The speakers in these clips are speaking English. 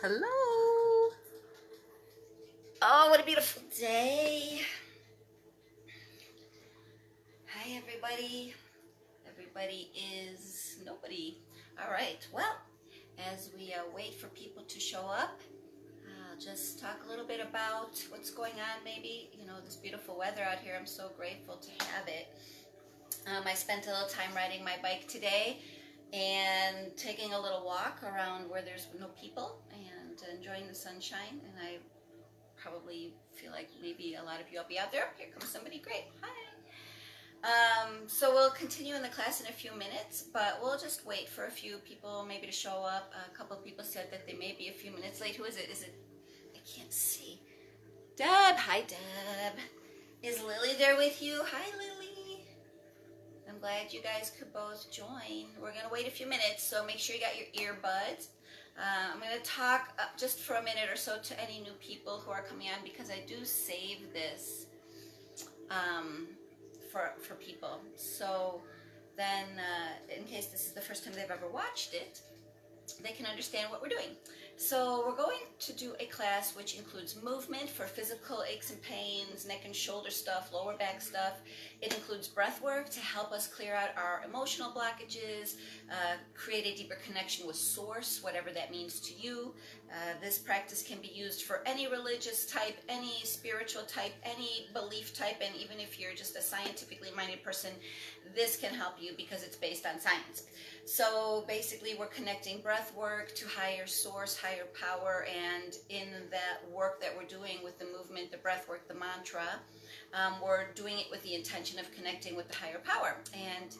Hello. Oh, what a beautiful day. Hi, everybody. Everybody is nobody. All right. Well, as we wait for people to show up, I'll just talk a little bit about what's going on. Maybe, this beautiful weather out here. I'm so grateful to have it. I spent a little time riding my bike today and taking a little walk around where there's no people and enjoying the sunshine. And I probably feel like maybe a lot of you will be out there. Here comes somebody. Great. Hi. So we'll continue in the class in a few minutes, but we'll just wait for a few people maybe to show up. A couple of people said that they may be a few minutes late. Who is it? I can't see. Deb. Hi, Deb. Is Lily there with you? Hi, Lily. I'm glad you guys could both join. We're going to wait a few minutes, so make sure you got your earbuds. I'm going to talk just for a minute or so to any new people who are coming on, because I do save this for people. So then in case this is the first time they've ever watched it, they can understand what we're doing. So we're going to do a class which includes movement for physical aches and pains, neck and shoulder stuff, lower back stuff. It includes breath work to help us clear out our emotional blockages, create a deeper connection with source, whatever that means to you. This practice can be used for any religious type, any spiritual type, any belief type, and even if you're just a scientifically minded person, this can help you because it's based on science. So basically we're connecting breath work to higher source, higher power, and in that work that we're doing with the movement, the breath work, the mantra, we're doing it with the intention of connecting with the higher power. And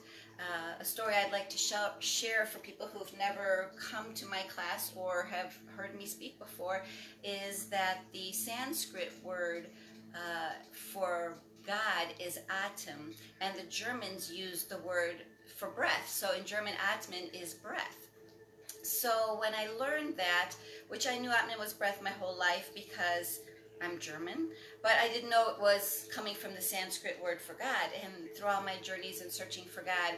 a story I'd like to share for people who've never come to my class or have heard me speak before is that the Sanskrit word for God is Atem, and the Germans use the word for breath. So in German, Atmen is breath. So when I learned that, which I knew Atmen was breath my whole life because I'm German, but I didn't know it was coming from the Sanskrit word for God. And through all my journeys in searching for God,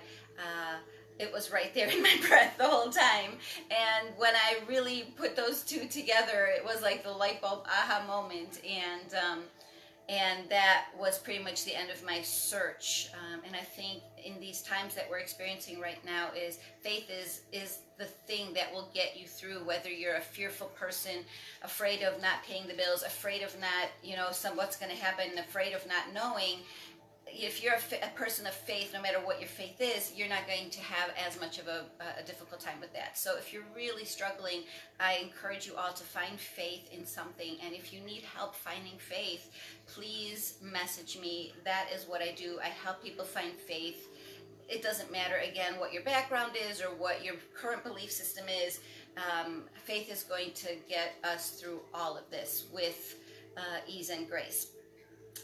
it was right there in my breath the whole time. And when I really put those two together, it was like the light bulb aha moment. And that was pretty much the end of my search. And I think in these times that we're experiencing right now, is faith is the thing that will get you through, whether you're a fearful person, afraid of not paying the bills, afraid of not, what's going to happen, afraid of not knowing. If you're a person of faith, no matter what your faith is, you're not going to have as much of a difficult time with that. So if you're really struggling, I encourage you all to find faith in something. And if you need help finding faith, please message me. That is what I do. I help people find faith. It doesn't matter, again, what your background is or what your current belief system is. Faith is going to get us through all of this with ease and grace.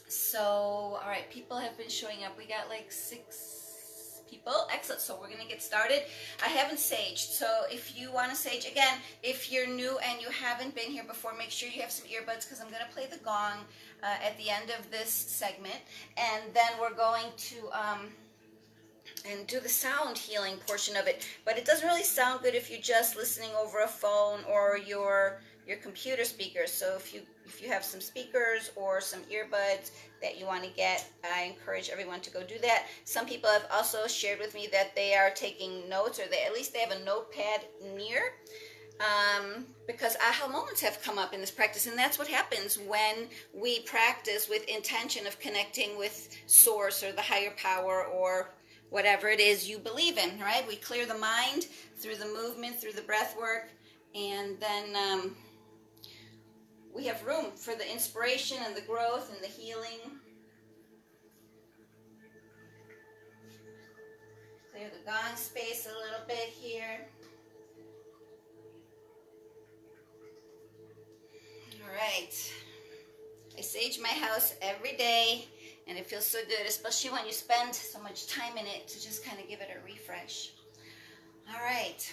So, all right, people have been showing up. We got like 6 people. Excellent. So we're going to get started. I haven't saged. So if you want to sage, again, if you're new and you haven't been here before, make sure you have some earbuds because I'm going to play the gong at the end of this segment. And then we're going to and do the sound healing portion of it. But it doesn't really sound good if you're just listening over a phone or your computer speakers. So if you have some speakers or some earbuds that you want to get, I encourage everyone to go do that. Some people have also shared with me that they are taking notes, or at least they have a notepad near, because aha moments have come up in this practice. And that's what happens when we practice with intention of connecting with source or the higher power or whatever it is you believe in, right? We clear the mind through the movement, through the breath work, and then we have room for the inspiration and the growth and the healing. Clear the gong space a little bit here. All right. I sage my house every day, and it feels so good, especially when you spend so much time in it, to just kind of give it a refresh. All right.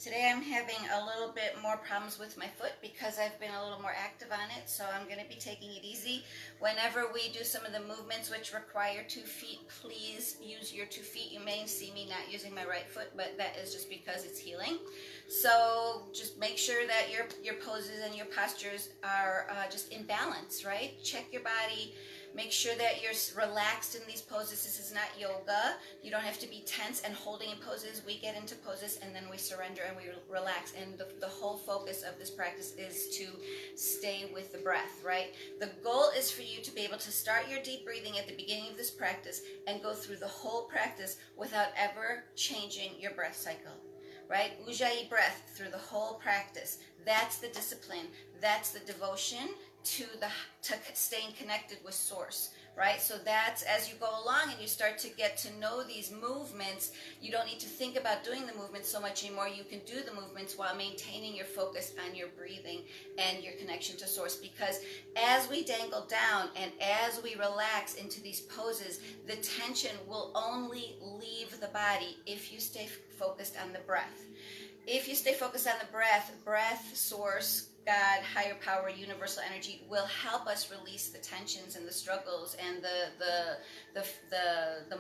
Today I'm having a little bit more problems with my foot because I've been a little more active on it, so I'm going to be taking it easy. Whenever we do some of the movements which require 2 feet, please use your 2 feet. You may see me not using my right foot, but that is just because it's healing. So just make sure that your poses and your postures are just in balance, right? Check your body. Make sure that you're relaxed in these poses. This is not yoga. You don't have to be tense and holding in poses. We get into poses and then we surrender and we relax. And the whole focus of this practice is to stay with the breath, right? The goal is for you to be able to start your deep breathing at the beginning of this practice and go through the whole practice without ever changing your breath cycle, right? Ujjayi breath through the whole practice. That's the discipline. That's the devotion to staying connected with source, right? So that's as you go along and you start to get to know these movements, you don't need to think about doing the movements so much anymore. You can do the movements while maintaining your focus on your breathing and your connection to source, because as we dangle down and as we relax into these poses, the tension will only leave the body if you stay focused on the breath. If you stay focused on the breath, source, God, higher power, universal energy will help us release the tensions and the struggles and the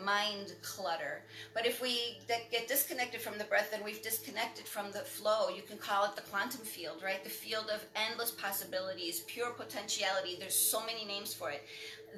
mind clutter. But if we get disconnected from the breath, then we've disconnected from the flow. You can call it the quantum field, right? The field of endless possibilities, pure potentiality. There's so many names for it.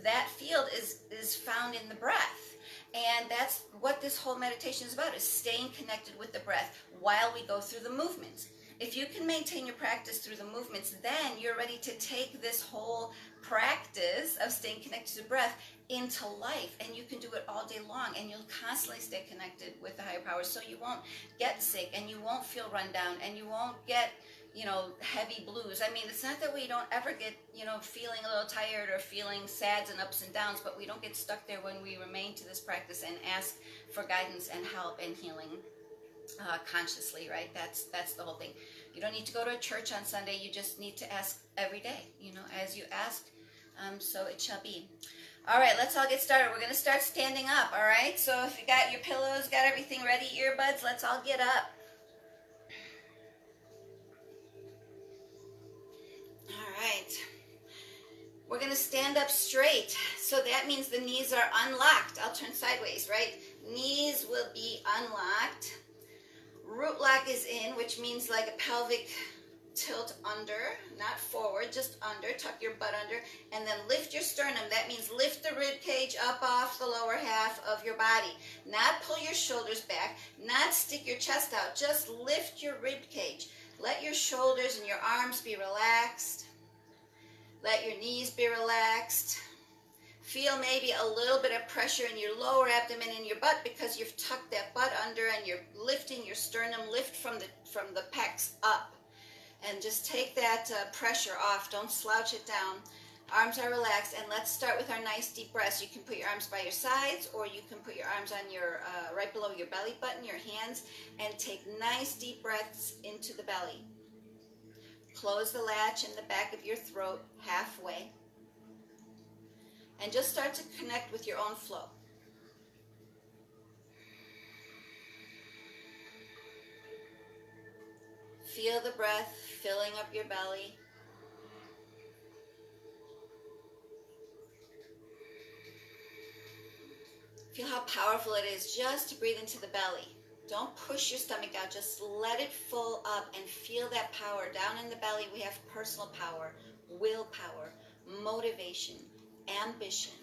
That field is found in the breath. And that's what this whole meditation is about, is staying connected with the breath while we go through the movements. If you can maintain your practice through the movements, then you're ready to take this whole practice of staying connected to the breath into life. And you can do it all day long, and you'll constantly stay connected with the higher powers. So you won't get sick, and you won't feel run down, and you won't get, heavy blues. I mean, it's not that we don't ever get, feeling a little tired or feeling sads and ups and downs, but we don't get stuck there when we remain to this practice and ask for guidance and help and healing consciously, right? That's the whole thing. You don't need to go to a church on Sunday. You just need to ask every day, as you ask, so it shall be. All right, let's all get started. We're going to start standing up, all right? So if you got your pillows, got everything ready, earbuds, let's all get up. All right. We're going to stand up straight. So that means the knees are unlocked. I'll turn sideways, right? Knees will be unlocked. Root lock is in, which means like a pelvic tilt under, not forward, just under. Tuck your butt under, and then lift your sternum. That means lift the rib cage up off the lower half of your body. Not pull your shoulders back, not stick your chest out. Just lift your rib cage. Let your shoulders and your arms be relaxed. Let your knees be relaxed. Feel maybe a little bit of pressure in your lower abdomen and your butt because you've tucked that butt under and you're lifting your sternum. Lift from the pecs up, and just take that pressure off. Don't slouch it down. Arms are relaxed, and let's start with our nice deep breaths. You can put your arms by your sides, or you can put your arms on your right below your belly button, your hands, and take nice deep breaths into the belly. Close the latch in the back of your throat halfway. And just start to connect with your own flow. Feel the breath filling up your belly. Feel how powerful it is just to breathe into the belly. Don't push your stomach out, just let it full up and feel that power. Down in the belly we have personal power, willpower, motivation, ambition,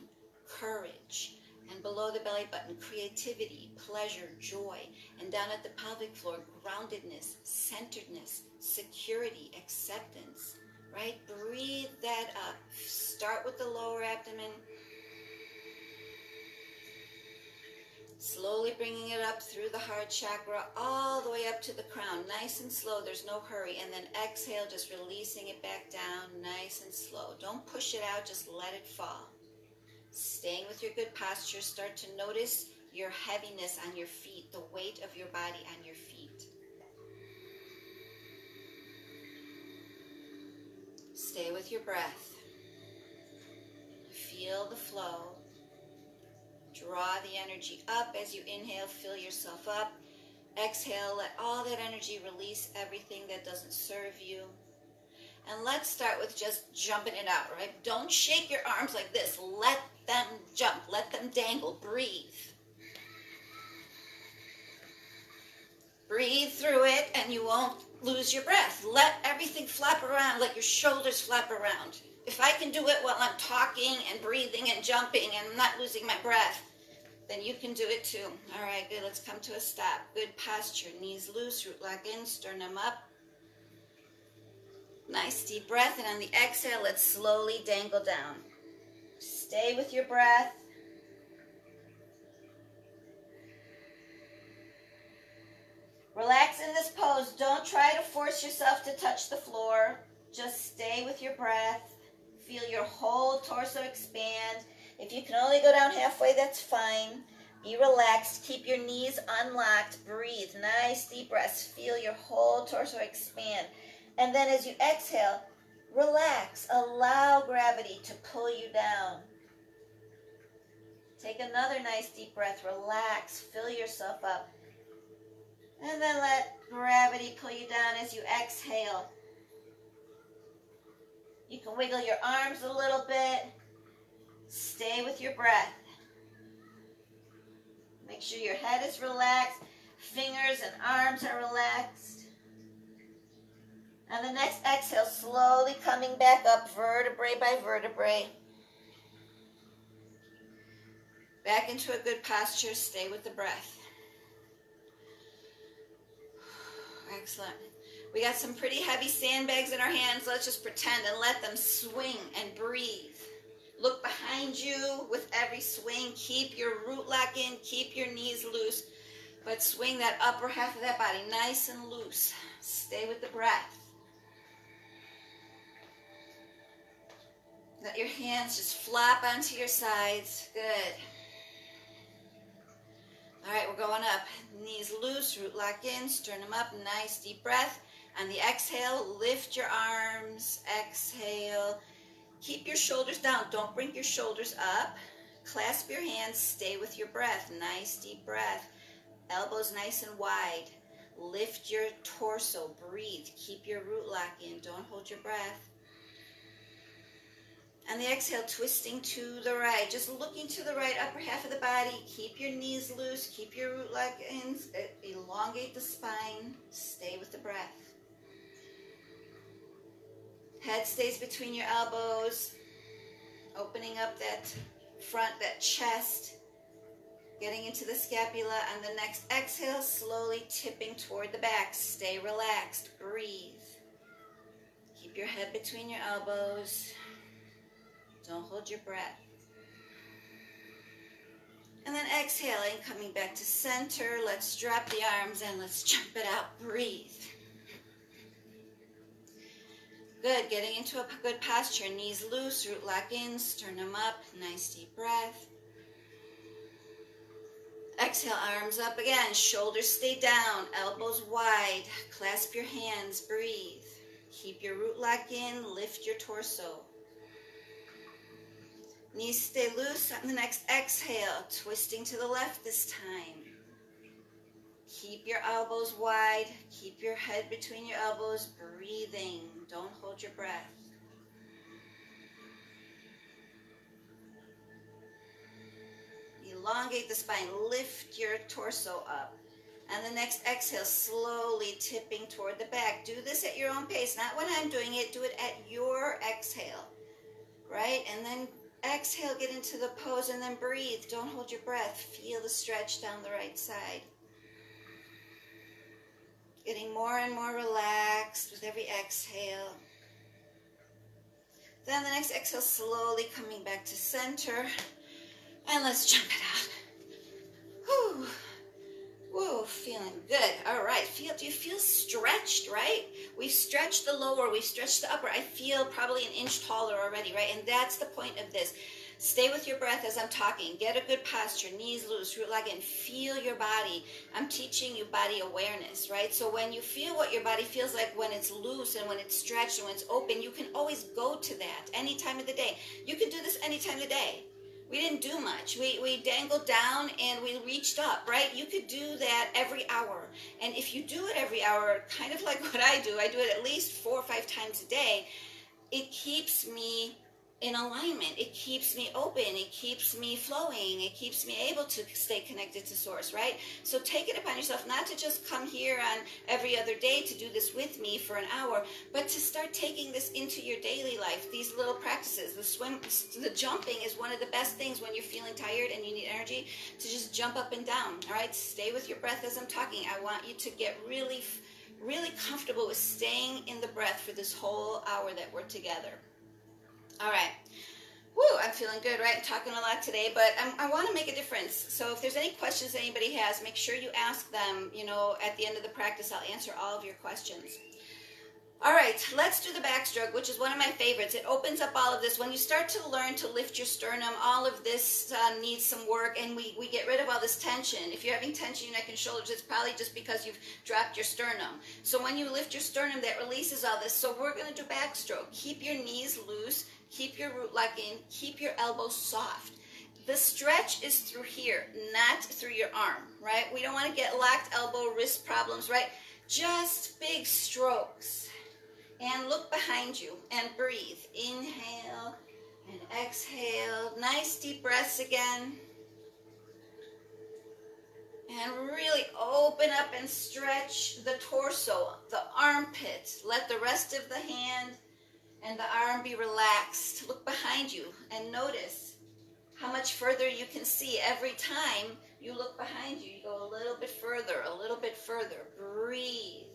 courage, and below the belly button, creativity, pleasure, joy, and down at the pelvic floor, groundedness, centeredness, security, acceptance, right? Breathe that up. Start with the lower abdomen, slowly bringing it up through the heart chakra, all the way up to the crown, nice and slow, there's no hurry, and then exhale, just releasing it back down, nice and slow. Don't push it out, just let it fall. Staying with your good posture, start to notice your heaviness on your feet, the weight of your body on your feet. Stay with your breath. Feel the flow. Draw the energy up as you inhale, fill yourself up. Exhale, let all that energy release everything that doesn't serve you. And let's start with just jumping it out, right? Don't shake your arms like this. Let them jump. Let them dangle. Breathe. Breathe through it, and you won't lose your breath. Let everything flap around. Let your shoulders flap around. If I can do it while I'm talking and breathing and jumping and I'm not losing my breath, then you can do it too. All right, good. Let's come to a stop. Good posture. Knees loose, root lock in, sternum up. Nice deep breath. And on the exhale, let's slowly dangle down. Stay with your breath. Relax in this pose. Don't try to force yourself to touch the floor. Just stay with your breath. Feel your whole torso expand. If you can only go down halfway, that's fine. Be relaxed. Keep your knees unlocked. Breathe. Nice deep breaths. Feel your whole torso expand. And then as you exhale, relax. Allow gravity to pull you down. Take another nice deep breath. Relax. Fill yourself up. And then let gravity pull you down as you exhale. You can wiggle your arms a little bit. Stay with your breath. Make sure your head is relaxed. Fingers and arms are relaxed. And the next exhale, slowly coming back up, vertebrae by vertebrae. Back into a good posture. Stay with the breath. Excellent. We got some pretty heavy sandbags in our hands. Let's just pretend and let them swing and breathe. Look behind you with every swing. Keep your root lock in. Keep your knees loose. But swing that upper half of that body nice and loose. Stay with the breath. Let your hands just flop onto your sides. Good. All right, we're going up. Knees loose, root lock in, sternum up. Nice deep breath. On the exhale, lift your arms. Exhale. Keep your shoulders down. Don't bring your shoulders up. Clasp your hands. Stay with your breath. Nice deep breath. Elbows nice and wide. Lift your torso. Breathe. Keep your root lock in. Don't hold your breath. On the exhale, twisting to the right. Just looking to the right, upper half of the body. Keep your knees loose. Keep your root lock in. Elongate the spine. Stay with the breath. Head stays between your elbows. Opening up that front, that chest. Getting into the scapula. On the next exhale, slowly tipping toward the back. Stay relaxed. Breathe. Keep your head between your elbows. Don't hold your breath. And then exhaling, coming back to center. Let's drop the arms and let's jump it out. Breathe. Good. Getting into a good posture. Knees loose, root lock in, sternum up. Nice deep breath. Exhale, arms up again. Shoulders stay down. Elbows wide. Clasp your hands. Breathe. Keep your root lock in. Lift your torso. Knees stay loose on the next exhale, twisting to the left this time. Keep your elbows wide. Keep your head between your elbows, breathing. Don't hold your breath. Elongate the spine. Lift your torso up. And the next exhale, slowly tipping toward the back. Do this at your own pace. Not when I'm doing it. Do it at your exhale. Right? And then exhale, get into the pose, and then breathe. Don't hold your breath. Feel the stretch down the right side. Getting more and more relaxed with every exhale. Then the next exhale, slowly coming back to center. And let's jump it out. Whew. Whoa, feeling good. All right, do you feel stretched, right? We've stretched the lower, we've stretched the upper. I feel probably an inch taller already, right? And that's the point of this. Stay with your breath as I'm talking. Get a good posture, knees loose, root lock in. Feel your body. I'm teaching you body awareness, right? So when you feel what your body feels like when it's loose and when it's stretched and when it's open, you can always go to that any time of the day. You can do this any time of the day. We didn't do much. We dangled down and we reached up, right? You could do that every hour. And if you do it every hour, kind of like what I do it at least 4 or 5 times a day, it keeps me in alignment. It keeps me open. It keeps me flowing. It keeps me able to stay connected to source, right? So take it upon yourself not to just come here on every other day to do this with me for an hour, but to start taking this into your daily life. These little practices, the jumping is one of the best things when you're feeling tired and you need energy, to just jump up and down. All right, stay with your breath as I'm talking. I want you to get really comfortable with staying in the breath for this whole hour that we're together. All right. Woo, I'm feeling good, right? I'm talking a lot today, but I want to make a difference. So if there's any questions anybody has, make sure you ask them. At the end of the practice, I'll answer all of your questions. All right, let's do the backstroke, which is one of my favorites. It opens up all of this. When you start to learn to lift your sternum, all of this needs some work, and we get rid of all this tension. If you're having tension in your neck and shoulders, it's probably just because you've dropped your sternum. So when you lift your sternum, that releases all this. So we're going to do backstroke. Keep your knees loose. Keep your root lock in. Keep your elbows soft. The stretch is through here, not through your arm, right? We don't want to get locked elbow, wrist problems, right? Just big strokes. And look behind you and breathe. Inhale and exhale. Nice deep breaths again. And really open up and stretch the torso, the armpit. Let the rest of the hand and the arm be relaxed. Look behind you and notice how much further you can see. Every time you look behind you, you go a little bit further, a little bit further. Breathe.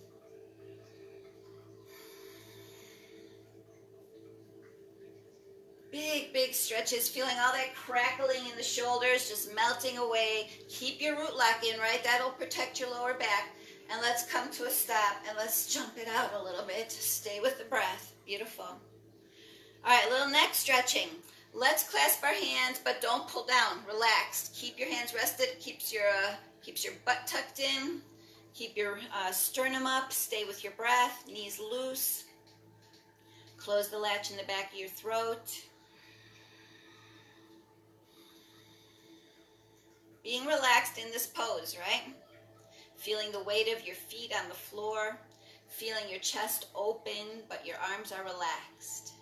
Big stretches, feeling all that crackling in the shoulders, just melting away. Keep your root lock in, right? That'll protect your lower back. And let's come to a stop, and let's jump it out a little bit. Stay with the breath. Beautiful. All right, little neck stretching. Let's clasp our hands, but don't pull down. Relaxed. Keep your hands rested. Keeps your butt tucked in. Keep your sternum up. Stay with your breath. Knees loose. Close the latch in the back of your throat. Being relaxed in this pose, right? Feeling the weight of your feet on the floor. Feeling your chest open, but your arms are relaxed.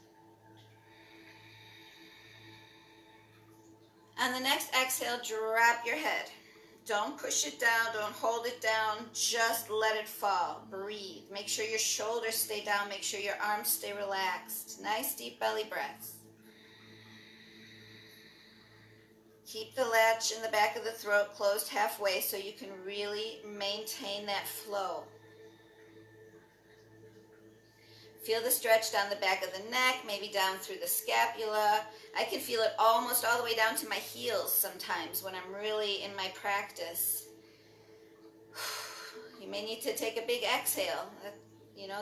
On the next exhale, drop your head. Don't push it down. Don't hold it down. Just let it fall. Breathe. Make sure your shoulders stay down. Make sure your arms stay relaxed. Nice deep belly breaths. Keep the latch in the back of the throat closed halfway so you can really maintain that flow. Feel the stretch down the back of the neck, maybe down through the scapula. I can feel it almost all the way down to my heels sometimes when I'm really in my practice. You may need to take a big exhale.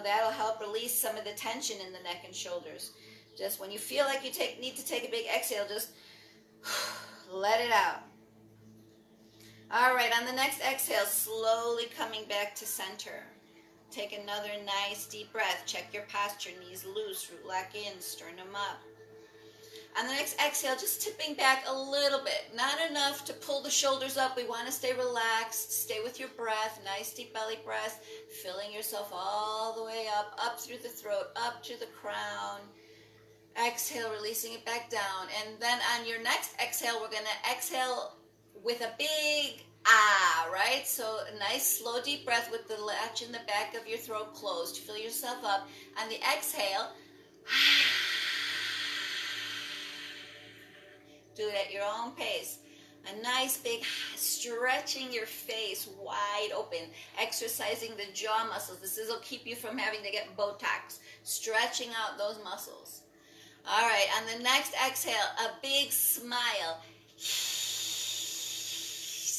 That'll help release some of the tension in the neck and shoulders. Just when you feel like you need to take a big exhale, just let it out. All right, on the next exhale, slowly coming back to center. Take another nice deep breath. Check your posture, knees loose, root lock in, sternum up. On the next exhale, just tipping back a little bit. Not enough to pull the shoulders up. We want to stay relaxed. Stay with your breath. Nice deep belly breath. Filling yourself all the way up through the throat, up to the crown. Exhale, releasing it back down. And then on your next exhale, we're going to exhale with a big right? So a nice slow deep breath with the latch in the back of your throat closed. Fill yourself up. On the exhale, do it at your own pace. A nice big stretching your face wide open, exercising the jaw muscles. This will keep you from having to get Botox. Stretching out those muscles. All right, on the next exhale, a big smile.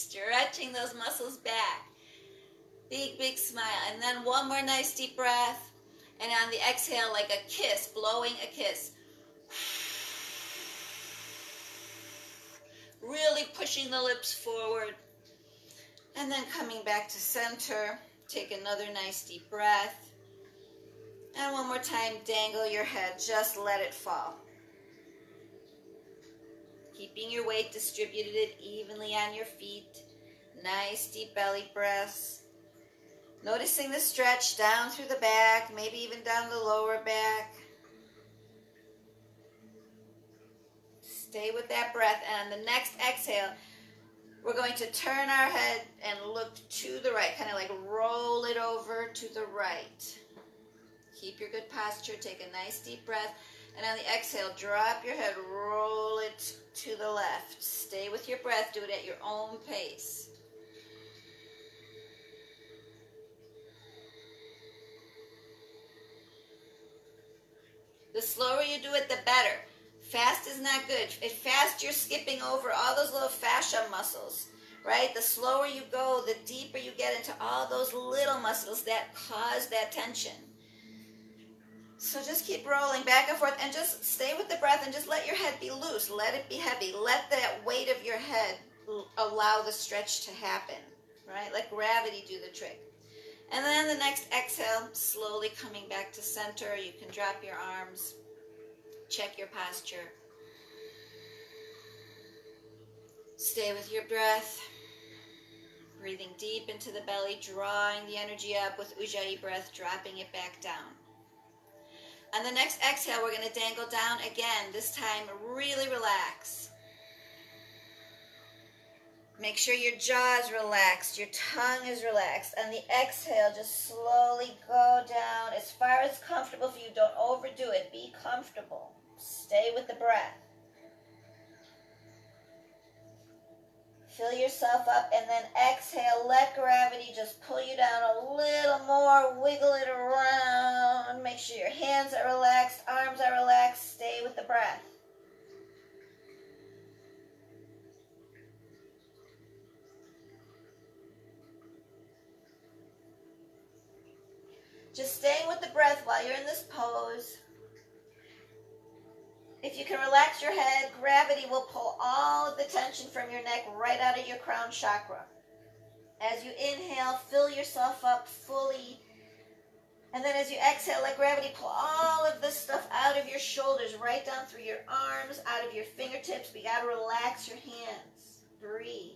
Stretching those muscles back. Big smile. And then one more nice deep breath. And on the exhale, like a kiss, blowing a kiss. Really pushing the lips forward. And then coming back to center. Take another nice deep breath. And one more time, dangle your head. Just let it fall. Keeping your weight distributed evenly on your feet. Nice deep belly breaths. Noticing the stretch down through the back, maybe even down the lower back. Stay with that breath. And on the next exhale, we're going to turn our head and look to the right, kind of like roll it over to the right. Keep your good posture. Take a nice deep breath. And on the exhale, drop your head, roll it to the left. Stay with your breath. Do it at your own pace. The slower you do it, the better. Fast is not good. At fast, you're skipping over all those little fascia muscles, right? The slower you go, the deeper you get into all those little muscles that cause that tension. So just keep rolling back and forth and just stay with the breath and just let your head be loose. Let it be heavy. Let that weight of your head allow the stretch to happen, right? Let gravity do the trick. And then the next exhale, slowly coming back to center. You can drop your arms, check your posture. Stay with your breath, breathing deep into the belly, drawing the energy up with Ujjayi breath, dropping it back down. On the next exhale, we're going to dangle down again. This time, really relax. Make sure your jaw is relaxed, your tongue is relaxed. On the exhale, just slowly go down as far as comfortable for you. Don't overdo it. Be comfortable. Stay with the breath. Fill yourself up and then exhale. Let gravity just pull you down a little more. Wiggle it around. Make sure your hands are relaxed, arms are relaxed. Stay with the breath. Just staying with the breath while you're in this pose. If you can relax your head, gravity will pull all of the tension from your neck right out of your crown chakra. As you inhale, fill yourself up fully. And then as you exhale, let gravity pull all of this stuff out of your shoulders, right down through your arms, out of your fingertips. We got to relax your hands. Breathe.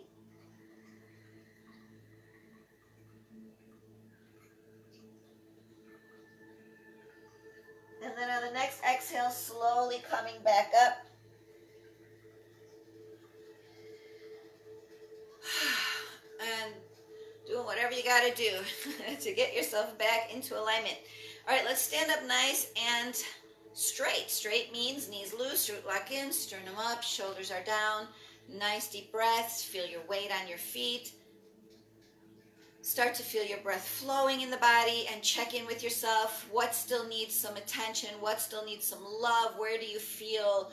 And then on the next exhale, slowly coming back up. And doing whatever you got to do to get yourself back into alignment. All right, let's stand up nice and straight. Straight means knees loose, root lock in, sternum up, shoulders are down. Nice deep breaths. Feel your weight on your feet. Start to feel your breath flowing in the body and check in with yourself. What still needs some attention? What still needs some love? Where do you feel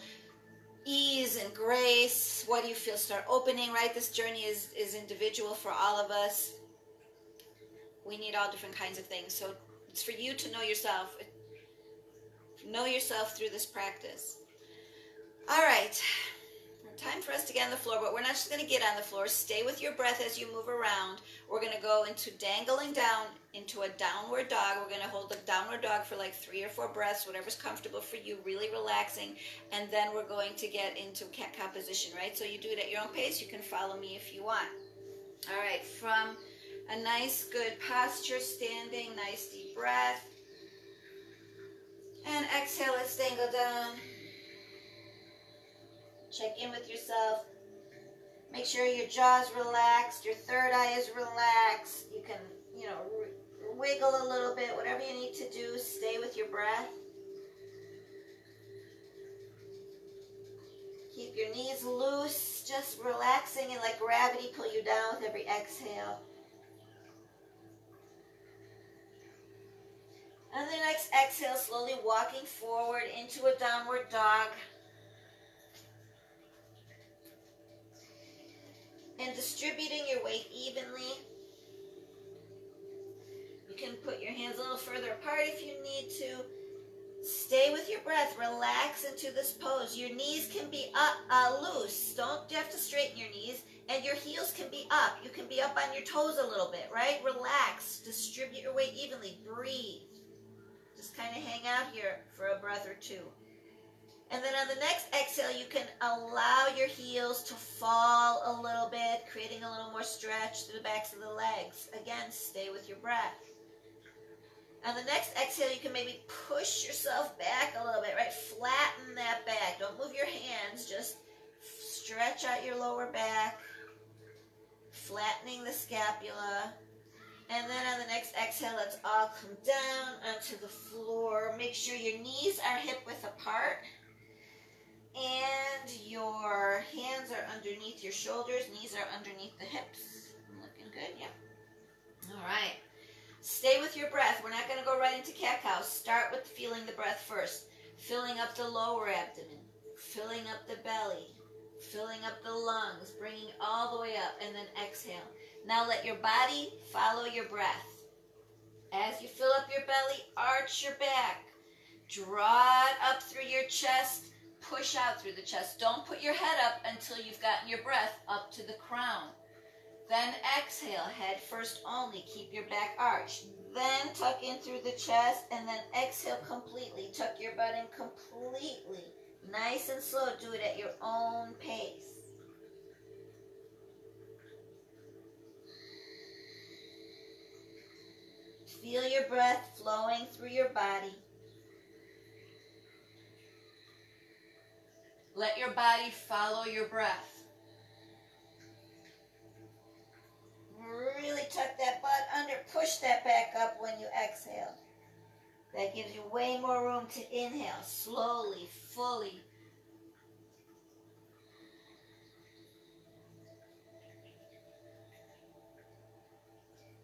ease and grace? What do you feel start opening, right? This journey is individual for all of us. We need all different kinds of things. So it's for you to know yourself. Know yourself through this practice. All right. Time for us to get on the floor, but we're not just going to get on the floor. Stay with your breath as you move around. We're going to go into dangling down into a downward dog. We're going to hold the downward dog for like 3 or 4 breaths, whatever's comfortable for you, really relaxing. And then we're going to get into cat-cow position, right? So you do it at your own pace. You can follow me if you want. All right, from a nice, good posture, standing, nice deep breath. And exhale, let's dangle down. Check in with yourself. Make sure your jaw is relaxed, your third eye is relaxed. You can, wiggle a little bit, whatever you need to do. Stay with your breath. Keep your knees loose, just relaxing and let gravity pull you down with every exhale. And the next exhale, slowly walking forward into a downward dog. And distributing your weight evenly. You can put your hands a little further apart if you need to. Stay with your breath. Relax into this pose. Your knees can be up, loose. You have to straighten your knees. And your heels can be up. You can be up on your toes a little bit, right? Relax. Distribute your weight evenly. Breathe. Just kind of hang out here for a breath or two. And then on the next exhale, you can allow your heels to fall a little bit, creating a little more stretch through the backs of the legs. Again, stay with your breath. On the next exhale, you can maybe push yourself back a little bit, right? Flatten that back. Don't move your hands. Just stretch out your lower back, flattening the scapula. And then on the next exhale, let's all come down onto the floor. Make sure your knees are hip-width apart and your hands are underneath your shoulders, knees are underneath the hips. I'm looking good, yeah. All right. Stay with your breath. We're not going to go right into cat-cow. Start with feeling the breath first. Filling up the lower abdomen, filling up the belly, filling up the lungs, bringing all the way up, and then exhale. Now let your body follow your breath. As you fill up your belly, arch your back. Draw it up through your chest. Push out through the chest. Don't put your head up until you've gotten your breath up to the crown. Then exhale, head first only. Keep your back arched. Then tuck in through the chest, and then exhale completely. Tuck your butt in completely. Nice and slow. Do it at your own pace. Feel your breath flowing through your body. Let your body follow your breath. Really tuck that butt under. Push that back up when you exhale. That gives you way more room to inhale. Slowly, fully.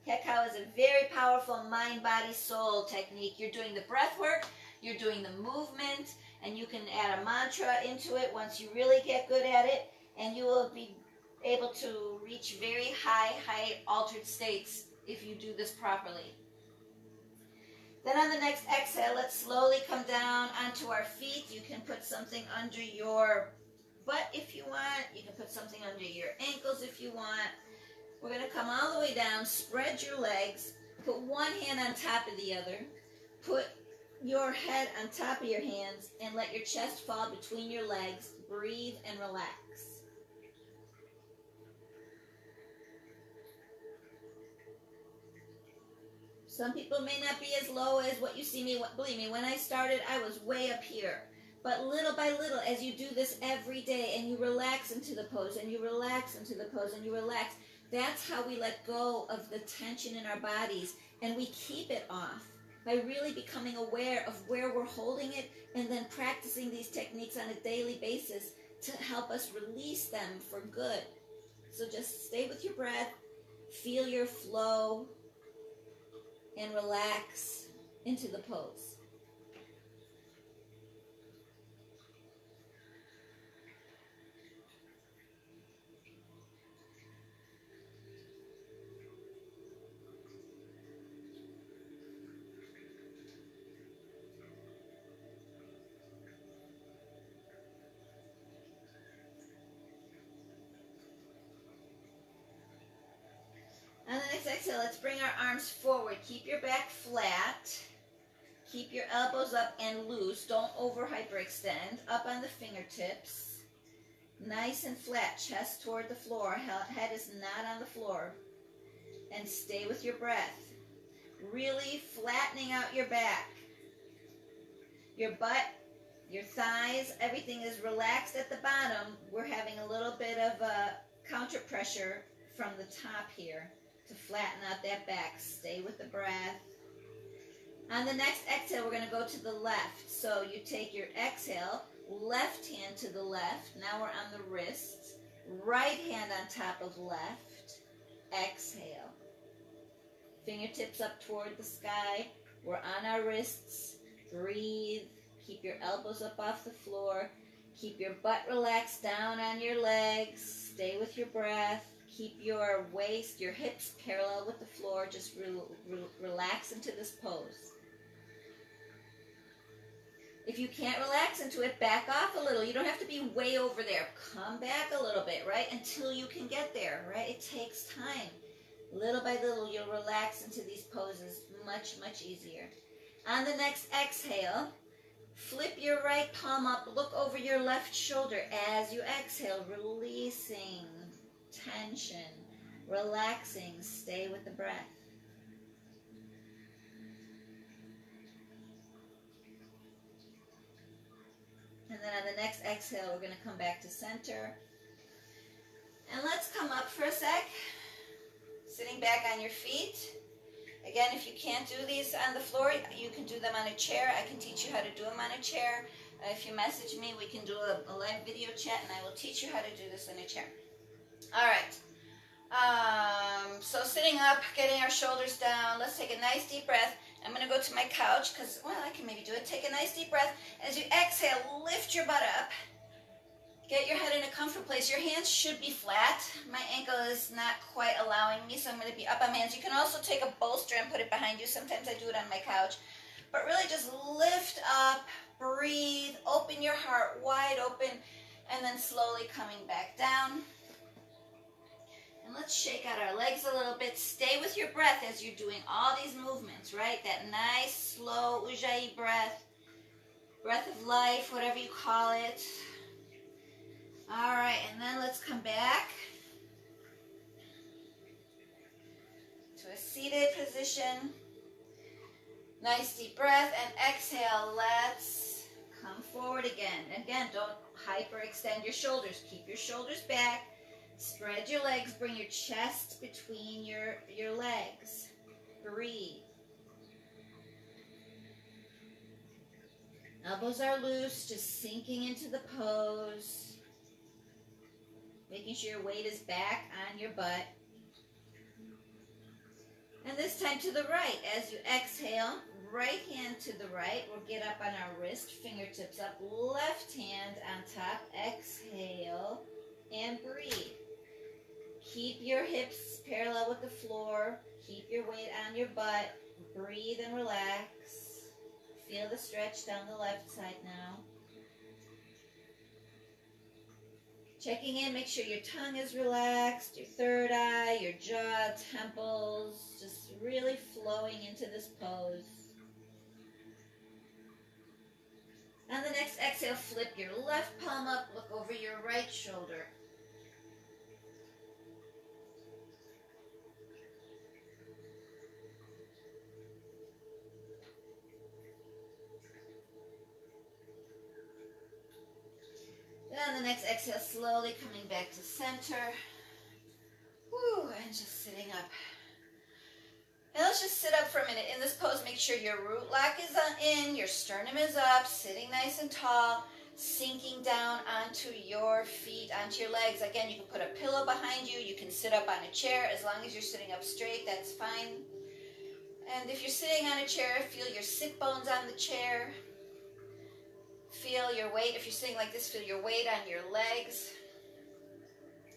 Cat-cow is a very powerful mind, body, soul technique. You're doing the breath work, you're doing the movement, and you can add a mantra into it once you really get good at it, and you will be able to reach very high altered states if you do this properly. Then on the next exhale, let's slowly come down onto our feet. You can put something under your butt if you want. You can put something under your ankles if you want. We're going to come all the way down, spread your legs, put one hand on top of the other, put your head on top of your hands, and let your chest fall between your legs. Breathe and relax. Some people may not be as low as what you see me. Believe me, when I started, I was way up here. But little by little, as you do this every day, and you relax into the pose, and you relax into the pose, and you relax, that's how we let go of the tension in our bodies, and we keep it off by really becoming aware of where we're holding it, and then practicing these techniques on a daily basis to help us release them for good. So just stay with your breath, feel your flow, and relax into the pose. On the next exhale, let's bring our arms forward. Keep your back flat. Keep your elbows up and loose. Don't over hyperextend. Up on the fingertips. Nice and flat. Chest toward the floor. Head is not on the floor. And stay with your breath. Really flattening out your back. Your butt, your thighs, everything is relaxed at the bottom. We're having a little bit of a counter pressure from the top here to flatten out that back. Stay with the breath. On the next exhale, we're going to go to the left. So you take your exhale, left hand to the left. Now we're on the wrists. Right hand on top of left. Exhale. Fingertips up toward the sky. We're on our wrists. Breathe. Keep your elbows up off the floor. Keep your butt relaxed down on your legs. Stay with your breath. Keep your waist, your hips parallel with the floor. Just relax into this pose. If you can't relax into it, back off a little. You don't have to be way over there. Come back a little bit, right? Until you can get there, right? It takes time. Little by little, you'll relax into these poses much, much easier. On the next exhale, flip your right palm up. Look over your left shoulder as you exhale, releasing tension, relaxing. Stay with the breath. And then on the next exhale, we're going to come back to center. And let's come up for a sec. Sitting back on your feet. Again, if you can't do these on the floor, you can do them on a chair. I can teach you how to do them on a chair. If you message me, we can do a live video chat, and I will teach you how to do this in a chair. All right. So sitting up, getting our shoulders down. Let's take a nice deep breath. I'm going to go to my couch because, well, I can maybe do it. Take a nice deep breath. As you exhale, lift your butt up. Get your head in a comfortable place. Your hands should be flat. My ankle is not quite allowing me, so I'm going to be up on my hands. You can also take a bolster and put it behind you. Sometimes I do it on my couch. But really just lift up, breathe, open your heart wide open, and then slowly coming back down. And let's shake out our legs a little bit. Stay with your breath as you're doing all these movements, right? That nice, slow Ujjayi breath. Breath of life, whatever you call it. All right, and then let's come back to a seated position. Nice deep breath and exhale. Let's come forward again. Again, don't hyperextend your shoulders. Keep your shoulders back. Spread your legs. Bring your chest between your legs. Breathe. Elbows are loose, just sinking into the pose. Making sure your weight is back on your butt. And this time to the right. As you exhale, right hand to the right. We'll get up on our wrist, fingertips up. Left hand on top. Exhale and breathe. Keep your hips parallel with the floor. Keep your weight on your butt. Breathe and relax. Feel the stretch down the left side now. Checking in, make sure your tongue is relaxed, your third eye, your jaw, temples, just really flowing into this pose. On the next exhale, flip your left palm up, look over your right shoulder. Then on the next exhale, slowly coming back to center. Woo, and just sitting up. And let's just sit up for a minute. In this pose, make sure your root lock is in, your sternum is up, sitting nice and tall, sinking down onto your feet, onto your legs. Again, you can put a pillow behind you. You can sit up on a chair. As long as you're sitting up straight, that's fine. And if you're sitting on a chair, feel your sit bones on the chair. Feel your weight. If you're sitting like this, feel your weight on your legs.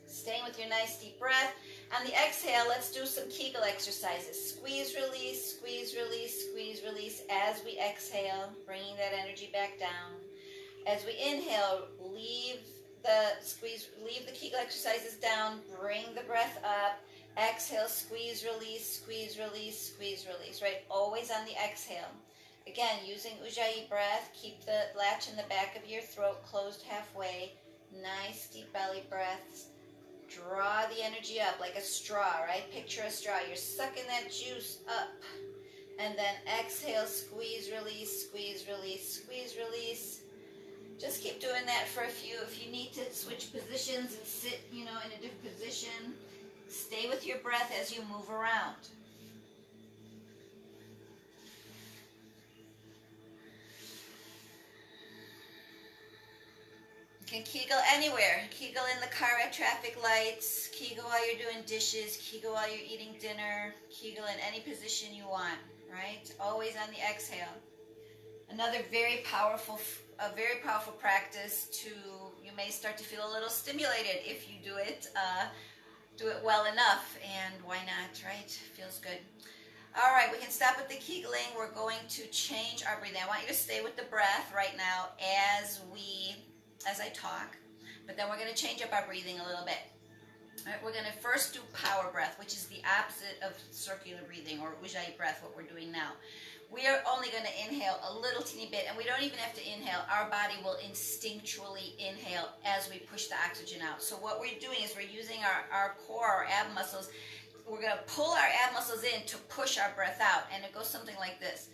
Staying with your nice deep breath. On the exhale, let's do some Kegel exercises. Squeeze, release, squeeze, release, squeeze, release. As we exhale, bringing that energy back down. As we inhale, leave the Kegel exercises down. Bring the breath up. Exhale, squeeze, release, squeeze, release, squeeze, release. Right? Always on the exhale. Again, using Ujjayi breath, keep the latch in the back of your throat closed halfway. Nice deep belly breaths. Draw the energy up like a straw, right? Picture a straw. You're sucking that juice up. And then exhale, squeeze, release, squeeze, release, squeeze, release. Just keep doing that for a few. If you need to switch positions and sit, in a different position, stay with your breath as you move around. You can Kegel anywhere. Kegel in the car at traffic lights. Kegel while you're doing dishes. Kegel while you're eating dinner. Kegel in any position you want, right? Always on the exhale. Another very powerful practice you may start to feel a little stimulated if you do it well enough, and why not, right? Feels good. All right, we can stop with the Kegeling. We're going to change our breathing. I want you to stay with the breath right now as I talk, but then we're going to change up our breathing a little bit. All right, we're going to first do power breath, which is the opposite of circular breathing or Ujjayi breath, what we're doing now. We are only going to inhale a little teeny bit, and we don't even have to inhale. Our body will instinctually inhale as we push the oxygen out. So what we're doing is we're using our core, our ab muscles. We're going to pull our ab muscles in to push our breath out, and it goes something like this.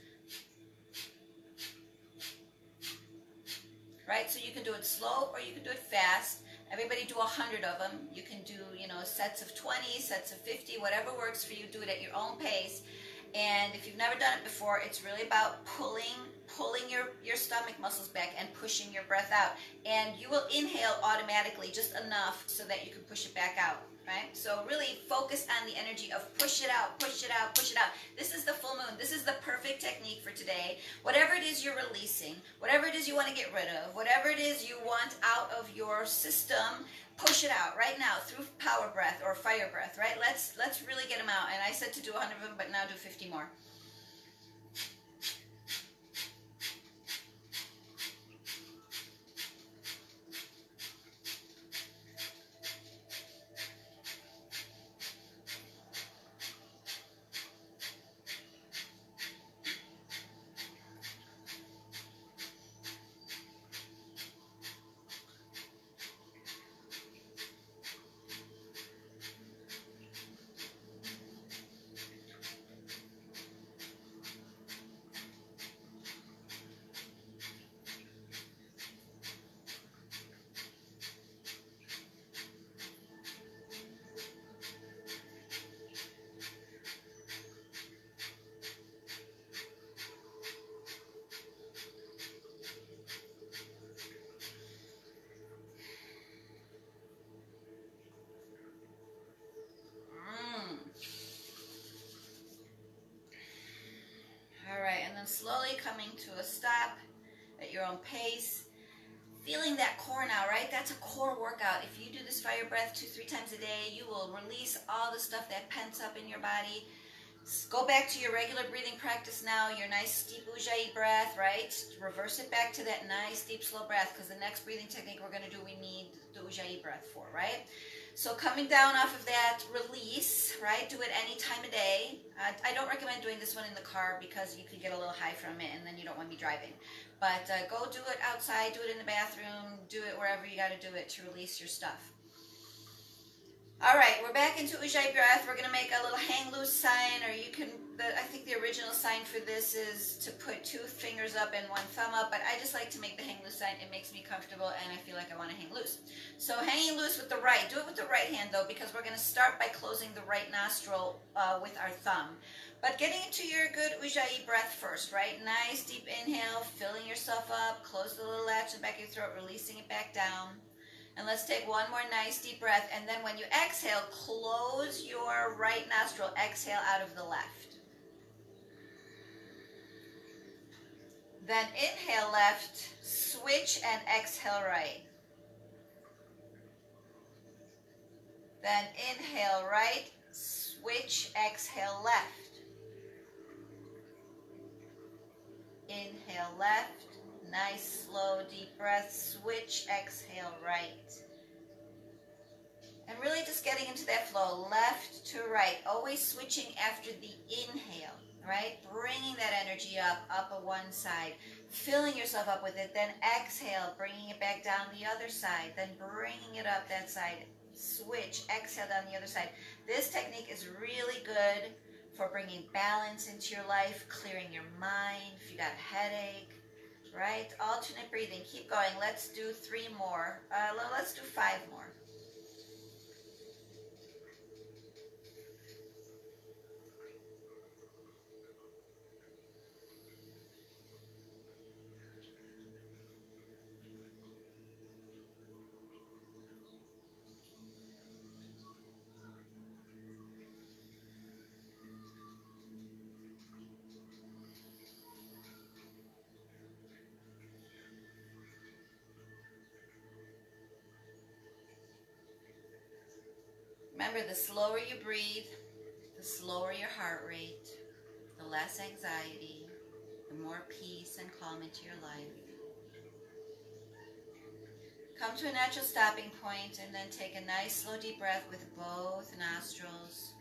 Right? So you can do it slow or you can do it fast. Everybody do 100 of them. You can do, sets of 20, sets of 50, whatever works for you. Do it at your own pace. And if you've never done it before, it's really about pulling your stomach muscles back and pushing your breath out. And you will inhale automatically just enough so that you can push it back out, right? So really focus on the energy of push it out, push it out, push it out. This is the full moon. This is the perfect technique for today. Whatever it is you're releasing, whatever it is you want to get rid of, whatever it is you want out of your system, push it out right now through power breath or fire breath, right? Let's really get them out. And I said to do 100 of them, but now do 50 more. All right, and then slowly coming to a stop at your own pace. Feeling that core now, right? That's a core workout. If you do this fire breath 2-3 times a day, you will release all the stuff that pents up in your body. Go back to your regular breathing practice now, your nice deep Ujjayi breath, right? Reverse it back to that nice deep slow breath, because the next breathing technique we're going to do, we need the Ujjayi breath for, right? So coming down off of that, release, right? Do it any time of day. I don't recommend doing this one in the car because you could get a little high from it and then you don't want to be driving. But go do it outside, do it in the bathroom, do it wherever you got to do it to release your stuff. All right, we're back into Ujjayi breath. We're going to make a little hang loose sign, or you can, I think the original sign for this is to put 2 fingers up and 1 thumb up, but I just like to make the hang loose sign. It makes me comfortable and I feel like I want to hang loose. So hanging loose with the right. Do it with the right hand though, because we're going to start by closing the right nostril with our thumb. But getting into your good Ujjayi breath first, right? Nice deep inhale, filling yourself up, close the little latch in the back of your throat, releasing it back down. And let's take one more nice deep breath. And then when you exhale, close your right nostril. Exhale out of the left. Then inhale left, switch and exhale right. Then inhale right, switch, exhale left. Inhale left. Nice, slow, deep breath. Switch, exhale right. And really just getting into that flow, left to right. Always switching after the inhale, right? Bringing that energy up one side. Filling yourself up with it. Then exhale, bringing it back down the other side. Then bringing it up that side. Switch, exhale down the other side. This technique is really good for bringing balance into your life, clearing your mind. If you got a headache, right? Alternate breathing. Keep going. Let's do 3 more. Let's do 5 more. Remember, the slower you breathe, the slower your heart rate, the less anxiety, the more peace and calm into your life. Come to a natural stopping point and then take a nice slow deep breath with both nostrils.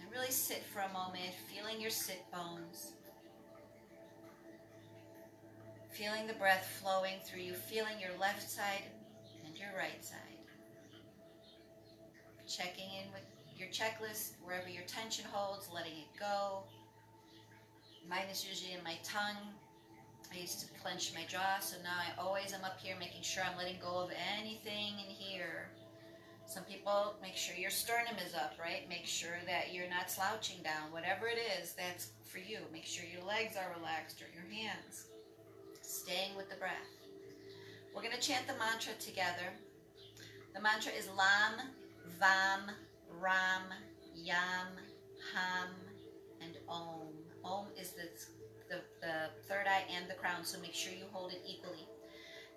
And really sit for a moment, feeling your sit bones. Feeling the breath flowing through you, feeling your left side and your right side. Checking in with your checklist, wherever your tension holds, letting it go. Mine is usually in my tongue. I used to clench my jaw, so now I always am up here making sure I'm letting go of anything in here. Some people, make sure your sternum is up, right? Make sure that you're not slouching down. Whatever it is, that's for you. Make sure your legs are relaxed or your hands. Staying with the breath. We're going to chant the mantra together. The mantra is Lam, Vam, Ram, Yam, Ham, and Om. Om is the third eye and the crown, so make sure you hold it equally.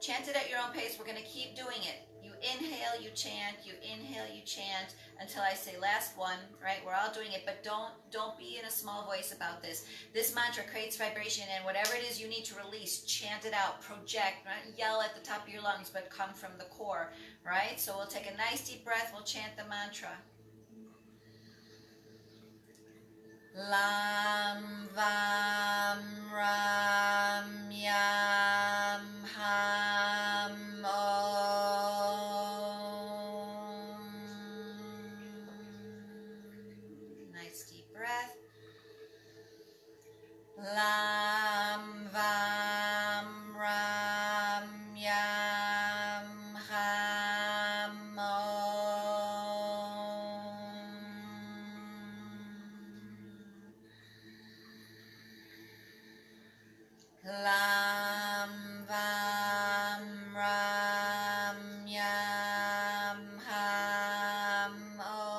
Chant it at your own pace. We're going to keep doing it. You inhale, you chant, you inhale, you chant until I say last one, right? We're all doing it, but don't be in a small voice about this. This mantra creates vibration, and whatever it is you need to release, chant it out, project, not yell at the top of your lungs, but come from the core, right? So we'll take a nice deep breath. We'll chant the mantra. Lam, Vam, Ram, Yam, Ham, Om. Nice deep breath. Lam, Vam, Ram, Yam, Ham, Lam, Vam, Ram, Yam, Ham, Om.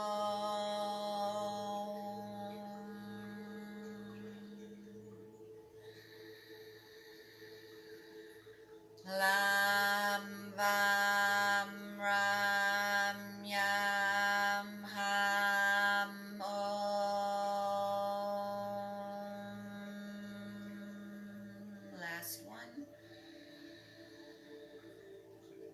Lam, Vam, Ram, Yam, Ham, Om. Last one.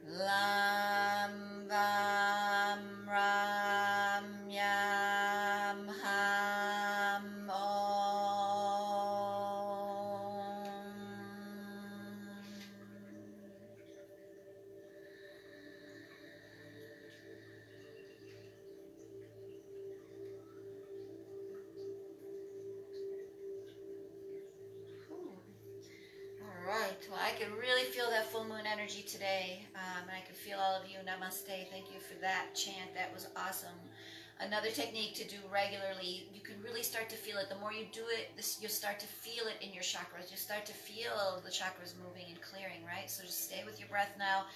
Lam, Vam, Ram, Yam, Ham, Om. All right. Well, I can really feel that full moon energy today, and I can feel all of you. Namaste. Thank you for that chant. That was awesome. Another technique to do regularly. You can really start to feel it. The more you do it, you'll start to feel it in your chakras. You start to feel the chakras moving and clearing, right? So just stay with your breath now.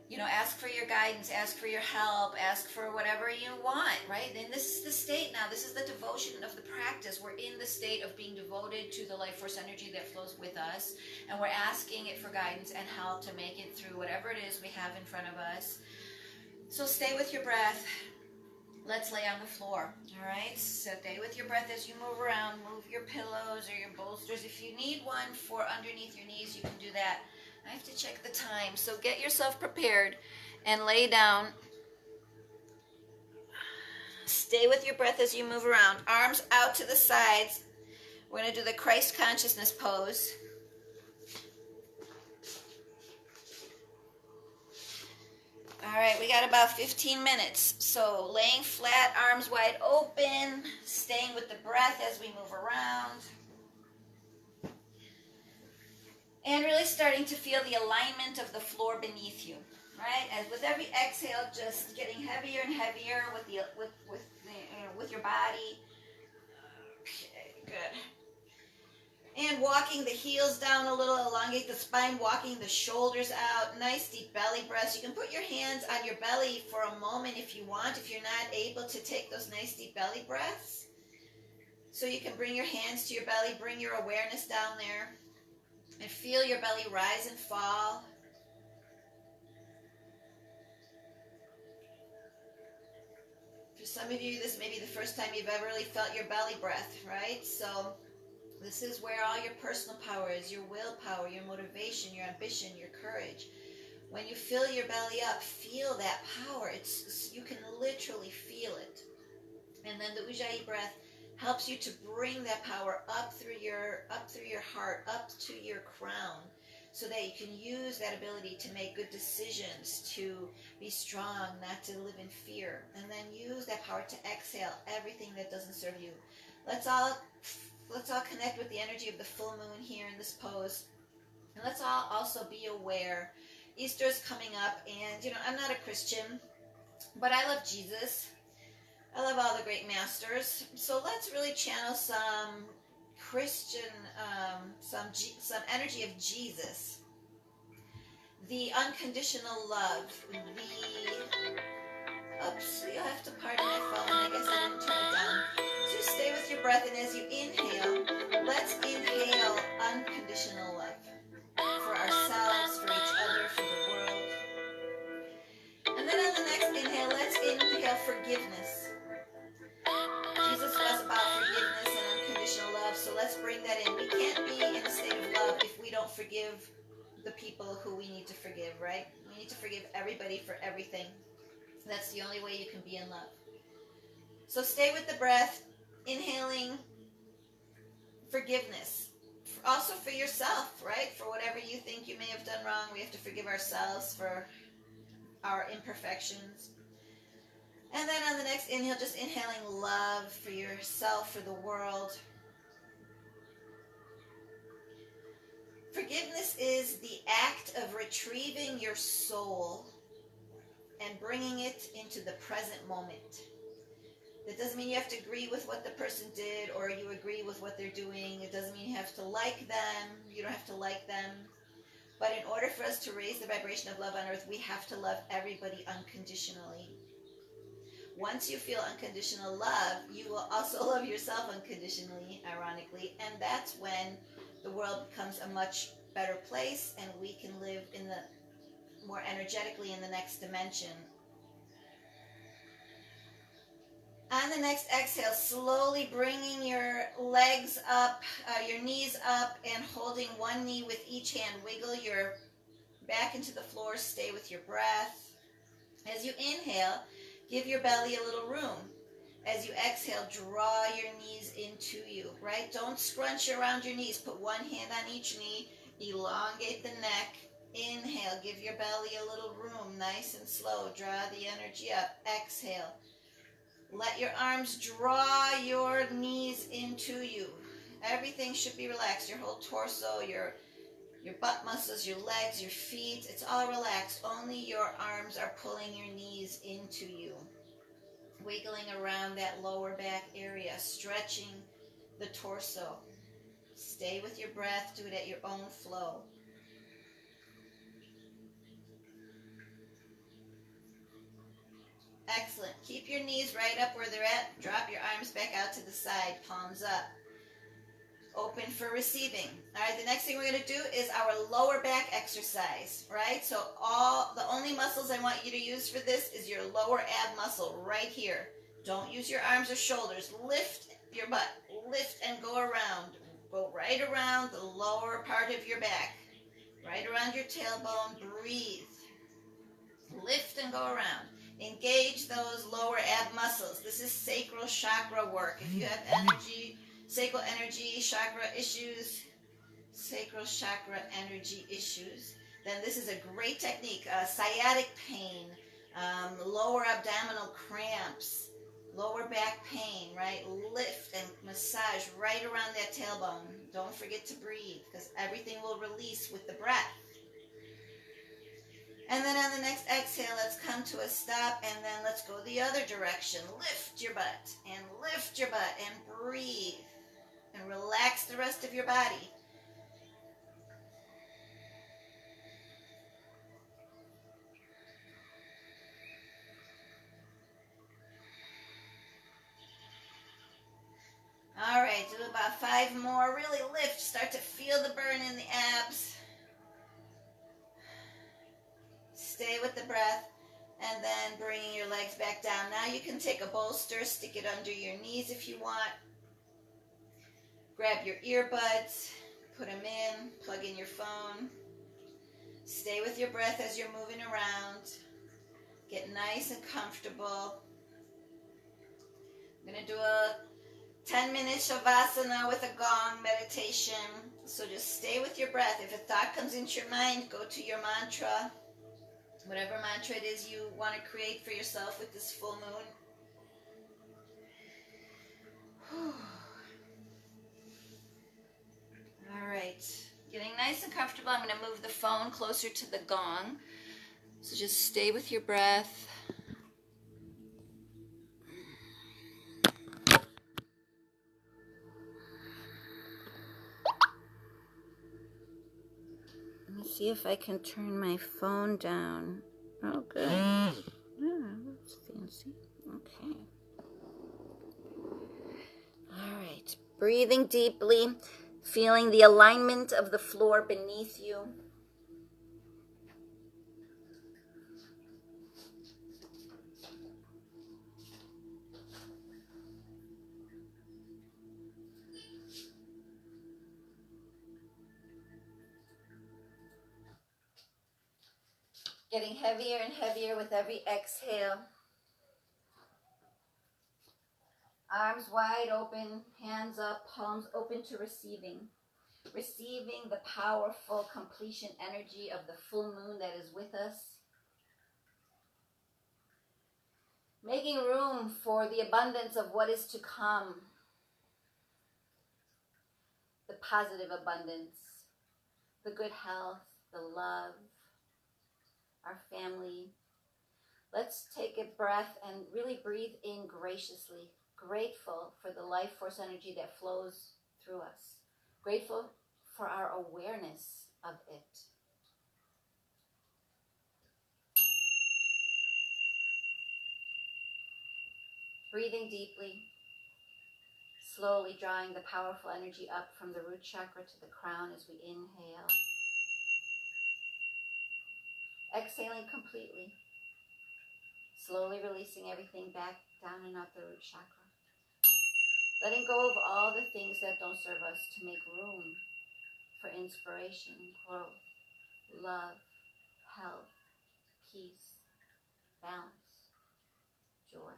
You know, ask for your guidance, ask for your help, ask for whatever you want, right? And this is the state now. This is the devotion of the practice. We're in the state of being devoted to the life force energy that flows with us, and we're asking it for guidance and help to make it through whatever it is we have in front of us. So stay with your breath. Let's lay on the floor, all right? So stay with your breath as you move around. Move your pillows or your bolsters. If you need one for underneath your knees, you can do that. I have to check the time, so get yourself prepared and lay down. Stay with your breath as you move around. Arms out to the sides. We're going to do the Christ consciousness pose. All right, we got about 15 minutes. So laying flat, arms wide open, staying with the breath as we move around. And really starting to feel the alignment of the floor beneath you, right? As with every exhale, just getting heavier and heavier with your body. Okay, good. And walking the heels down a little, elongate the spine, walking the shoulders out. Nice deep belly breaths. You can put your hands on your belly for a moment if you want, if you're not able to take those nice deep belly breaths. So you can bring your hands to your belly, bring your awareness down there. And feel your belly rise and fall. For some of you, this may be the first time you've ever really felt your belly breath, right? So this is where all your personal power is, your willpower, your motivation, your ambition, your courage. When you fill your belly up, feel that power. You can literally feel it. And then the Ujjayi breath helps you to bring that power up through your heart, up to your crown, so that you can use that ability to make good decisions, to be strong, not to live in fear, and then use that power to exhale everything that doesn't serve you. Let's all connect with the energy of the full moon here in this pose. And let's all also be aware, Easter is coming up, and I'm not a Christian, but I love Jesus. I love all the great masters. So let's really channel some Christian, some energy of Jesus, the unconditional love, oops, you'll have to pardon my phone. I guess I didn't turn it down. So stay with your breath, and as you inhale, let's inhale unconditional love for ourselves, for each other, for the world. And then on the next inhale, let's inhale forgiveness. Jesus was about forgiveness and unconditional love, so let's bring that in. We can't be in a state of love if we don't forgive the people who we need to forgive, right? We need to forgive everybody for everything. That's the only way you can be in love. So stay with the breath, inhaling forgiveness. Also for yourself, right? For whatever you think you may have done wrong, we have to forgive ourselves for our imperfections. And then on the next inhale, just inhaling love for yourself, for the world. Forgiveness is the act of retrieving your soul and bringing it into the present moment. That doesn't mean you have to agree with what the person did or you agree with what they're doing. It doesn't mean you have to like them. You don't have to like them. But in order for us to raise the vibration of love on earth, we have to love everybody unconditionally. Once you feel unconditional love, you will also love yourself unconditionally, ironically, and that's when the world becomes a much better place and we can live in the more energetically in the next dimension. On the next exhale, slowly bringing your legs up, your knees up, and holding one knee with each hand. Wiggle your back into the floor. Stay with your breath. As you inhale, give your belly a little room. As you exhale, draw your knees into you, right? Don't scrunch around your knees. Put one hand on each knee. Elongate the neck. Inhale, give your belly a little room, nice and slow. Draw the energy up. Exhale. Let your arms draw your knees into you. Everything should be relaxed. Your whole torso, your butt muscles, your legs, your feet, it's all relaxed. Only your arms are pulling your knees into you. Wiggling around that lower back area, stretching the torso. Stay with your breath. Do it at your own flow. Excellent. Keep your knees right up where they're at. Drop your arms back out to the side, palms up. Open for receiving. All right, the next thing we're going to do is our lower back exercise, right? So the only muscles I want you to use for this is your lower ab muscle right here. Don't use your arms or shoulders. Lift your butt. Lift and go around. Go right around the lower part of your back. Right around your tailbone. Breathe. Lift and go around. Engage those lower ab muscles. This is sacral chakra work. If you have energy, sacral energy, chakra issues, sacral chakra energy issues, then this is a great technique. Sciatic pain, lower abdominal cramps, lower back pain, right? Lift and massage right around that tailbone. Don't forget to breathe because everything will release with the breath. And then on the next exhale, let's come to a stop, and then let's go the other direction. Lift your butt, and lift your butt, and breathe. And relax the rest of your body. All right, do about 5 more. Really lift. Start to feel the burn in the abs. Stay with the breath. And then bringing your legs back down. Now you can take a bolster, stick it under your knees if you want. Grab your earbuds, put them in, plug in your phone. Stay with your breath as you're moving around. Get nice and comfortable. I'm going to do a 10-minute Shavasana with a gong meditation. So just stay with your breath. If a thought comes into your mind, go to your mantra. Whatever mantra it is you want to create for yourself with this full moon. All right. Getting nice and comfortable. I'm going to move the phone closer to the gong. So just stay with your breath. Let me see if I can turn my phone down. Oh, good. Yeah, that's fancy. Okay. All right. Breathing deeply, feeling the alignment of the floor beneath you. Getting heavier and heavier with every exhale. Arms wide open, hands up, palms open to receiving. Receiving the powerful completion energy of the full moon that is with us. Making room for the abundance of what is to come. The positive abundance, the good health, the love, our family. Let's take a breath and really breathe in graciously, grateful for the life force energy that flows through us, grateful for our awareness of it. Breathing deeply, slowly drawing the powerful energy up from the root chakra to the crown as we inhale. Exhaling completely, slowly releasing everything back down and out the root chakra. Letting go of all the things that don't serve us to make room for inspiration, growth, love, health, peace, balance, joy.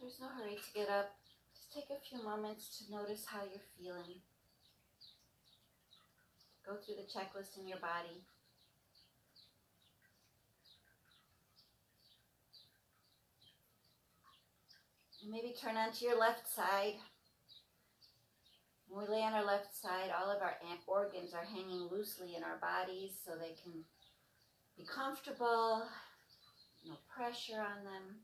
There's no hurry to get up. Just take a few moments to notice how you're feeling. Go through the checklist in your body. Maybe turn onto your left side. When we lay on our left side, all of our organs are hanging loosely in our bodies so they can be comfortable, no pressure on them.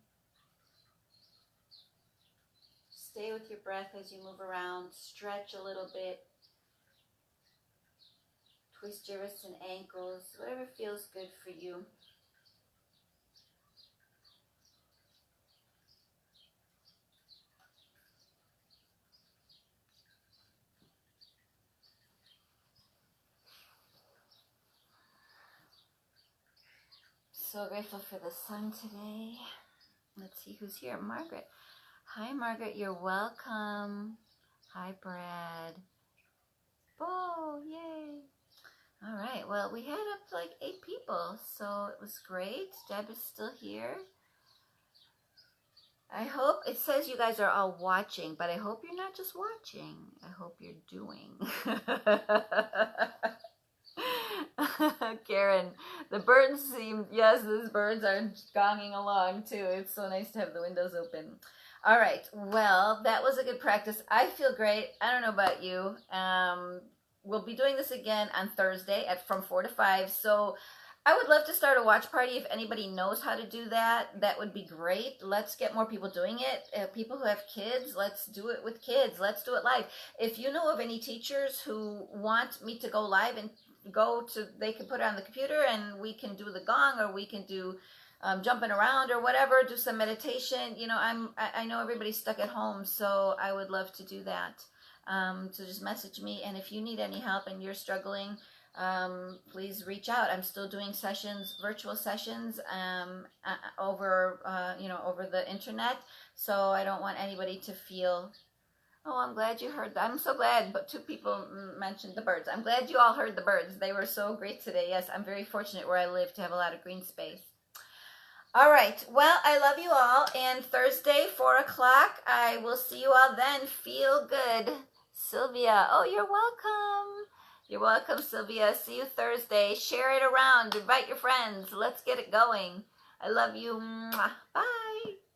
Stay with your breath as you move around. Stretch a little bit. Twist your wrists and ankles, whatever feels good for you. So grateful for the sun today. Let's see who's here. Margaret. Hi, Margaret. You're welcome. Hi, Brad. Oh, yay. All right. Well, we had up to like 8 people, so it was great. Deb is still here. I hope, it says you guys are all watching, but I hope you're not just watching. I hope you're doing. Karen, the birds seem, yes, these birds are gonging along too. It's so nice to have the windows open. All right, well, that was a good practice. I feel great. I don't know about you. We'll be doing this again on Thursday from 4 to 5. So I would love to start a watch party. If anybody knows how to do that, that would be great. Let's get more people doing it. People who have kids, let's do it with kids. Let's do it live. If you know of any teachers who want me to go live and they can put it on the computer and we can do the gong, or we can do jumping around or whatever, do some meditation. You know, I know everybody's stuck at home, so I would love to do that. So just message me, and if you need any help and you're struggling, please reach out. I'm still doing sessions, virtual sessions, over the internet. So I don't want anybody to feel, Oh, I'm glad you heard that. I'm so glad, but two people mentioned the birds. I'm glad you all heard the birds. They were so great today. Yes, I'm very fortunate where I live to have a lot of green space. All right. Well, I love you all. And Thursday, 4 o'clock, I will see you all then. Feel good. Sylvia. Oh, you're welcome. You're welcome, Sylvia. See you Thursday. Share it around. Invite your friends. Let's get it going. I love you. Mwah. Bye.